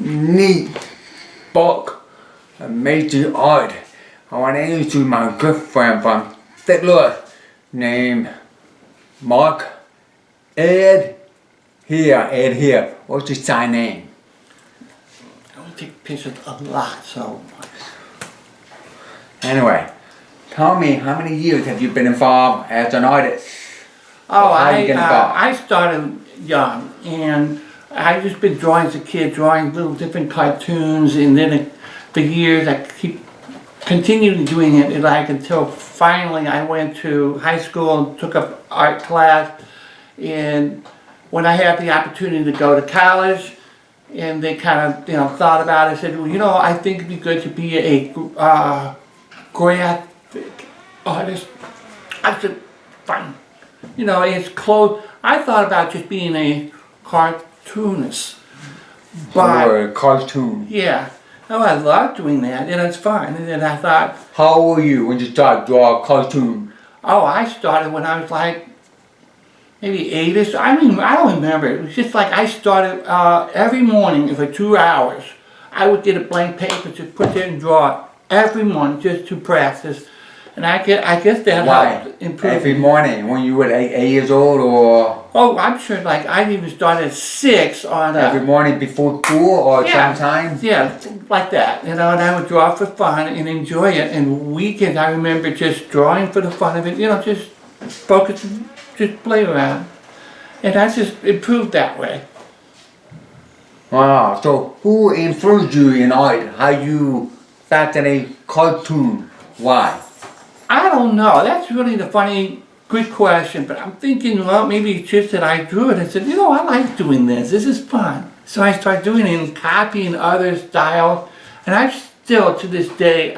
neat book, amazing art. I want to introduce my good friend from St. Louis named Mark Edghill. Edghill. What's his sign name? I want to take pictures a lot, so. Anyway, tell me, how many years have you been involved as an artist? Oh, I started young, and I just been drawing as a kid, drawing little different cartoons, and then for years I continued doing it, until finally I went to high school and took up art class. And when I had the opportunity to go to college, and they kind of thought about it, I said, well, I think it'd be good to be a graphic artist. I said, fine. It's close. I thought about just being a cartoonist. Or a cartoon. Yeah. Oh, I love doing that, and it's fun. And then I thought... How old were you when you started drawing a cartoon? Oh, I started when I was like, maybe 8-ish. I don't remember. It was just like I started every morning for 2 hours. I would get a blank paper, just put it and draw it every morning just to practice. And I guess that helped improve. Every morning when you were 8 years old, or? Oh, I'm sure. Like I even started at 6 on. Every morning before school, or sometimes. Yeah, like that. And I would draw for fun and enjoy it. And weekends, I remember just drawing for the fun of it. Just focus, just play around, and I just improved that way. Wow. So, who influenced you in art? How you started a cartoon? Why? I don't know. That's really the funny, good question. But I'm thinking, well, maybe it's just that I drew it and said, I like doing this. This is fun. So I started doing it and copying other styles. And I still, to this day,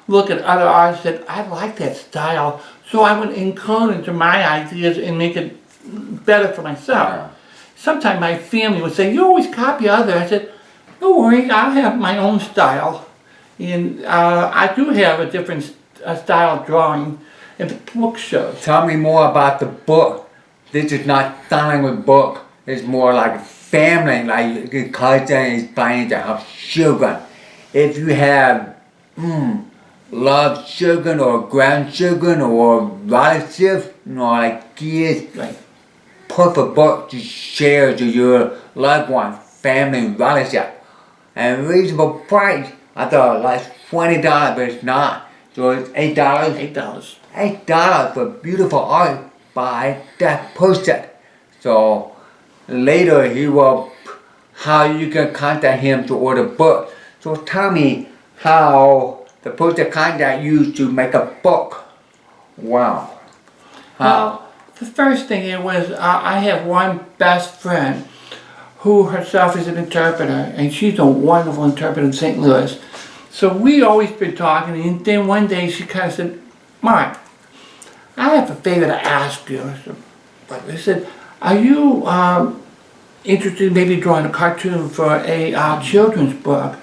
look at other artists and I like that style. So I would include into my ideas and make it better for myself. Yeah. Sometimes my family would say, you always copy others. I said, don't worry, I have my own style. And I do have a different style of drawing, and the book shows. Tell me more about the book. This is not starting with book. It's more like family, like the culture is trying to have children. If you have love children or grandchildren or relatives, like kids, right. Put a book to share to your loved one, family, relative, and reasonable price. I thought like $20, but it's not. So it's $8. $8. $8 for beautiful art by that person. So later how you can contact him to order book. So tell me how the person contact you to make a book. Wow. Well, the first thing it was, I have one best friend who herself is an interpreter, and she's a wonderful interpreter in St. Louis. So we always been talking, and then one day she kind of said, Mark, I have a favor to ask you. I said, are you interested in maybe drawing a cartoon for a children's book?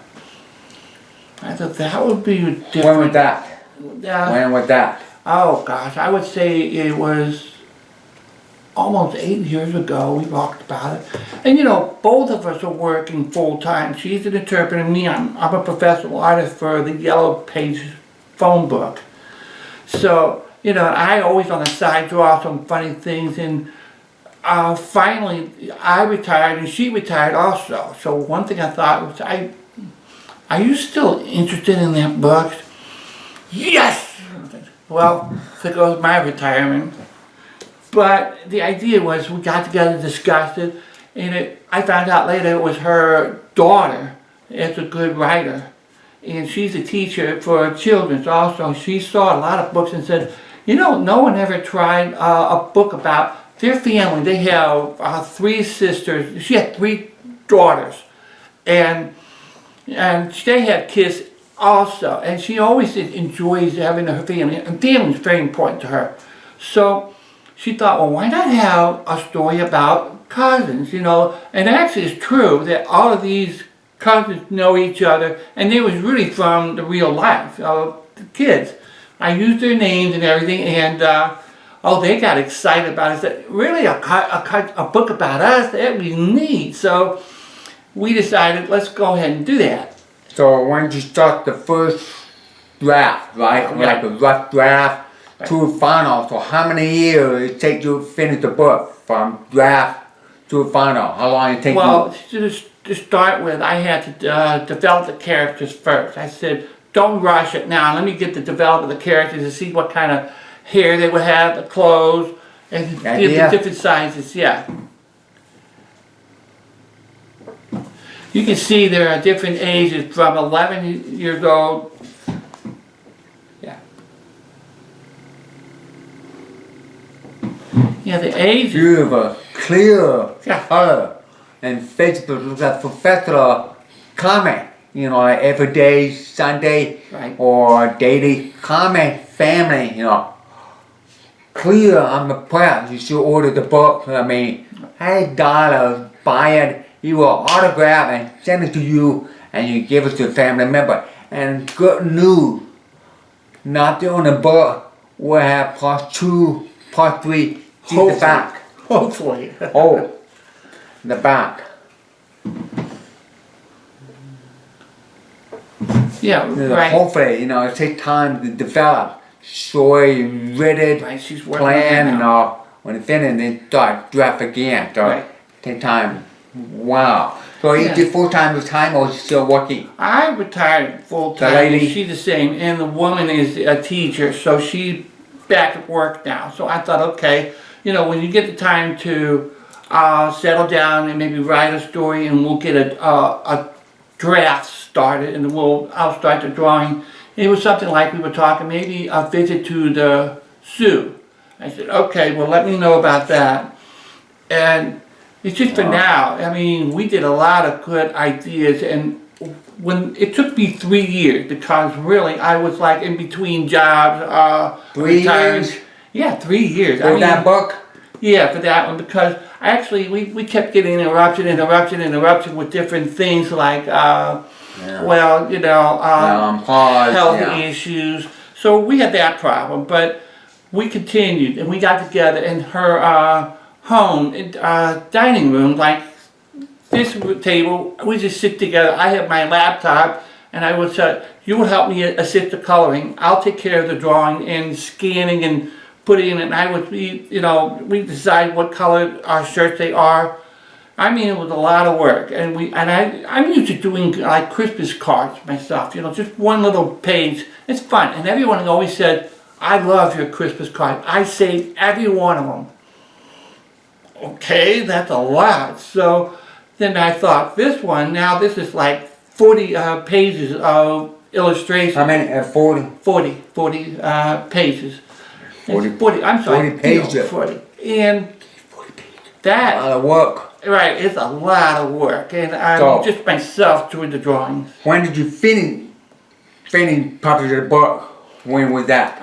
I thought that would be different. When was that? When was that? Oh gosh, I would say it was almost 8 years ago. We talked about it. And both of us are working full time. She's an interpreter, and me, I'm a professional artist for the Yellow Page phone book. So, I always on the side draw some funny things, and finally I retired and she retired also. So one thing I thought was, are you still interested in that book? Yes! Well, there goes my retirement. But the idea was we got together, discussed it, and I found out later it was her daughter is a good writer. And she's a teacher for children also. She saw a lot of books and said, no one ever tried a book about their family. They have 3 sisters. She had 3 daughters. And they had kids also. And she always enjoys having her family. And family is very important to her. So she thought, well, why not have a story about cousins, And actually it's true that all of these cousins know each other, and it was really from the real life of the kids. I used their names and everything, and they got excited about it. Said, really, a book about us? That'd be neat. So we decided, let's go ahead and do that. So when you start the first draft, right? Yeah. Like a rough draft to final. So how many years it take you to finish the book from draft to final? How long it take Well, you? to start with, I had to develop the characters first. I said, don't rush it now. Let me get to develop the characters and see what kind of hair they would have, the clothes, and the different sizes. Yeah. You can see there are different ages from 11 years old. Yeah. Yeah, the age. Beautiful, clear Yeah. color, and Facebook looks like professional comment. You know, like every day, Sunday, Right. or daily comment, family. You know, clear on the press. You should order the book. I mean, $8, buy it. He will autograph and send it to you, and you give it to a family member. And good news, not only the book, we'll have part 2, part 3, see the back. Hopefully. Oh, the back. Yeah, right. Hopefully, you know, it takes time to develop. Story, read it, Right, she's working plan, on it and now. when it finishes, then start draft again. So Right. take time. Wow. So you Yeah. did full-time with time or still working? I retired full time. The lady? She's the same, and the woman is a teacher, so she's back at work now. So I thought, okay, you know, when you get the time to settle down and maybe write a story, and we'll get a draft started, and I'll start the drawing. It was something like we were talking, maybe a visit to the zoo. I said, okay, well, let me know about that. And it's just for now. I mean, we did a lot of good ideas, and when it took me 3 years, because really I was like in between jobs, 3 retiring. years? Yeah, 3 years. For that book? Yeah, for that one, because actually we kept getting interruption with different things like, well, you know, Pause, health yeah. issues. So we had that problem, but we continued, and we got together in her home, dining room, like this table. We just sit together. I have my laptop, and I would say, you would help me assist the coloring. I'll take care of the drawing and scanning and putting in, and I would be, you know, we decide what color our shirts they are. I mean, it was a lot of work, and I'm used to doing like Christmas cards myself. You know, just one little page. It's fun, and everyone always said, "I love your Christmas card. I saved every one of them." Okay, that's a lot. So then I thought, this one now, this is like 40 pages of illustration. How many? 40? 40 pages. 40, I'm sorry. 40 pages. 40. And that. A lot of work. Right, it's a lot of work, and I'm So- just myself doing the drawings. When did you finish publishing the book? When was that?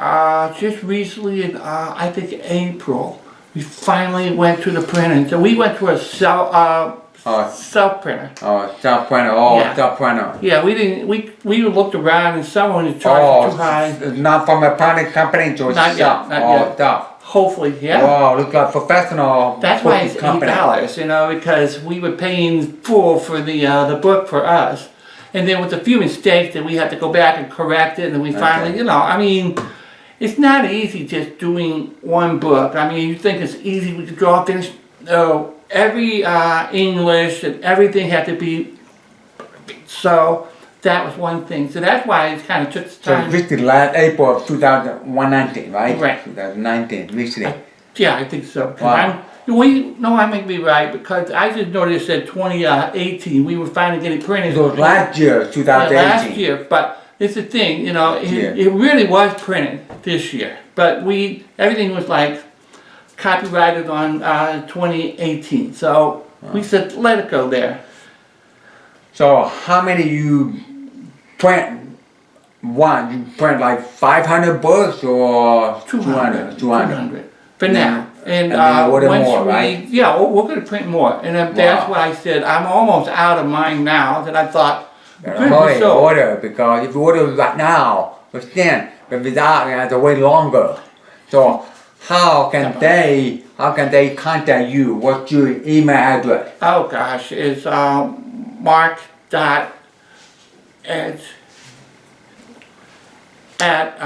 Just recently, in I think April, we finally went to the printer. So we went to a self printer. Oh, self printer. Oh, Yeah. self printer. Yeah, we didn't. We looked around, and someone was charging too high. Not from a printing company, so Not yet, not yet. Self. Hopefully, yeah. Wow, look like professional. That's why it's company. $8, you know, because we were paying full for the book for us, and then with a few mistakes that we had to go back and correct it, and then we finally, you know, I mean, it's not easy just doing one book. I mean, you think it's easy we could draw finish? No, every English and everything had to be perfect. So that was one thing. So that's why it kind of took So time. this is last April of 2019, right? Right. 2019, recently. Yeah, I think so. 'Cause Wow. I may be right, because I just noticed that 2018 we were finally getting printed. So last year, 2018. Yeah, last year, but it's the thing, you know, it really was printed this year, but everything was like copyrighted on 2018, so we said let it go there. So how many you print? One, you print like 500 books or 200? 200 for now. And then order once more, right? Yeah, we're going to print more, and that's Wow. why I said I'm almost out of mine now. That I thought, good, Hurry, so order, because if you order right now, but without, you have to wait longer. So how can they contact you? What's your email address? oh gosh, it's Mark dot Edge at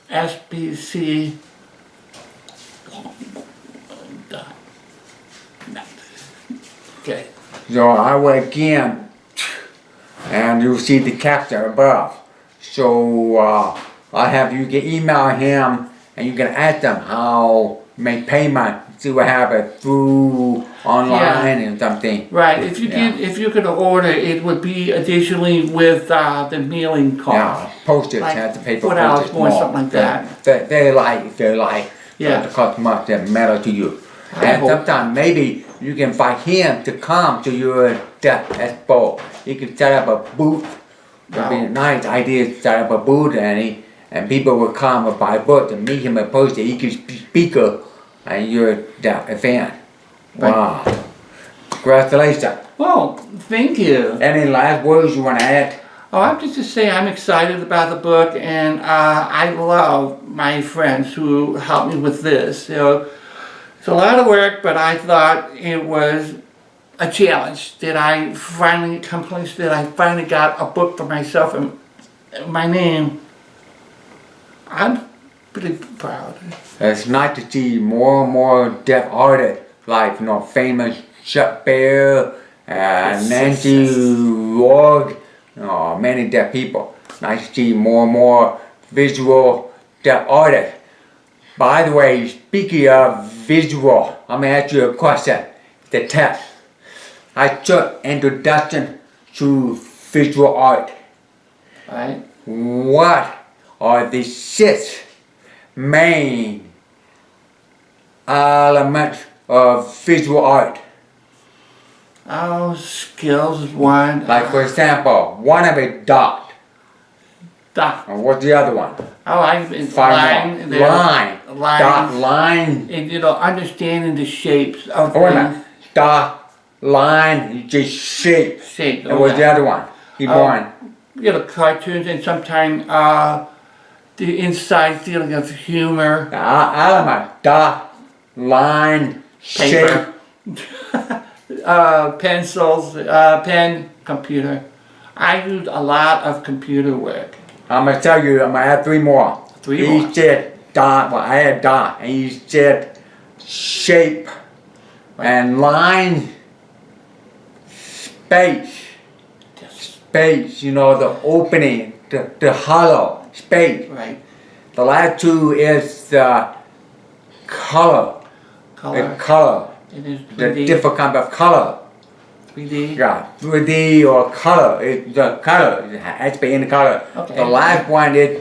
SBC. Okay. So I will again, and you see the caption above. So I have you can email him, and you can ask them how make payment. See what happen through online and something. Right. If you if you could order, it would be additionally with the mailing cost. Yeah, postage, Like have to pay for $4 postage more, something like that. They like, Yeah. the cost much that matter to you. And sometimes maybe you can find him to come to your death expo. You can set up a booth. It'd be a nice idea to set up a booth and people will come and buy books and meet him at postage. He can be speaker at your death event. Wow. Congratulations. Well, thank you. Any last words you want to add? Oh, I have to just say I'm excited about the book, and I love my friends who helped me with this. It's a lot of work, but I thought it was a challenge that I finally accomplished, that I finally got a book for myself and my name. I'm pretty proud. It's nice to see more and more deaf artists like famous Sept Nancy Ward, many deaf people. Nice to see more and more visual deaf artists. By the way, speaking of visual, I'm gonna ask you a question. The test. I took introduction to visual art. Right? What are the 6 main elements of visual art? Oh, skills is one. Like for example, one of it dot. Dot. And what's the other one? Oh, line. Line. Dot, line. And understanding the shapes of Ornament. Dot, line, just shape. Shape. And what's the other one? Keep going. Cartoons, and sometimes the inside feeling of humor. Element. Dot, line, shape. Paper. Pencils, pen, computer. I use a lot of computer work. I'm gonna tell you, I'm gonna add 3 more. 3 more? He said dot, well I had dot, and he said shape, and line, space, the opening, the hollow, space. Right. The last 2 is color. Color. The color. It is The 3D. different kind of color. 3D. Yeah, 3D or color. The color, it has to be in the color. Okay. The last one is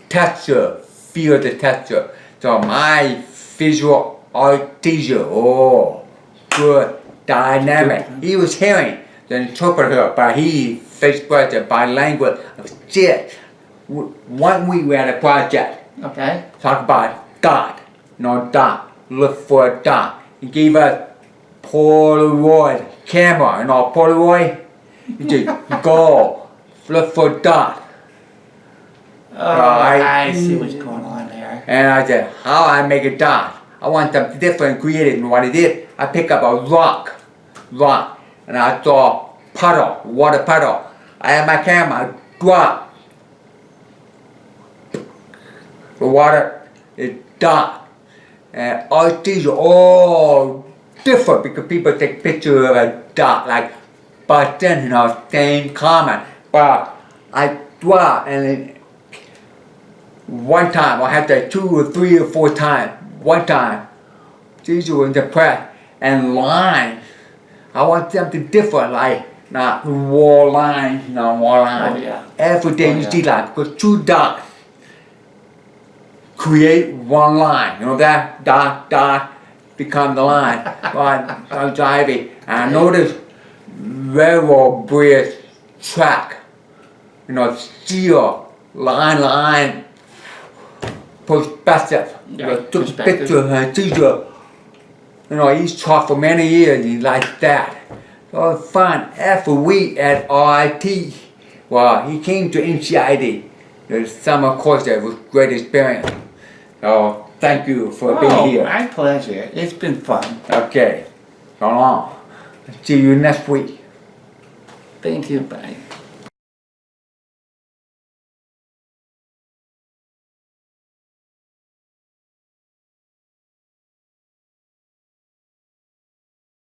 texture, feel the texture. So my visual art teacher, good, dynamic. He was hearing the interpreter, but he expressed it by language. Shit. 1 week we had a project. Okay. Talk about dot, dot, look for a dot. He gave us Polaroid camera, Polaroid. You just go, look for a dot. I see what's going on there. And I said, how I make a dot? I want something different, creative. And what I did, I picked up a rock, and I saw puddle, water puddle. I had my camera, drop. The water is dot. And all these are all different because people take pictures of a dot, like button, same comment. But I draw, and one time I had to 2 or 3 or 4 times. One time, these were in the press, and lines. I want something different, like not wall line, wall line. Oh, yeah. Every day you see that, because 2 dots create 1 line. You know that? Dot, dot, become the line. I'm driving, and I noticed railroad bridge track. Steel, line, perspective. Yeah, Took perspective. picture and teacher. He's taught for many years, he liked that. So it was fun. Every week at RIT, well, he came to NCID. The summer course there was a great experience. So thank you for being here. My pleasure. It's been fun. Okay, so long. See you next week. Thank you, bye.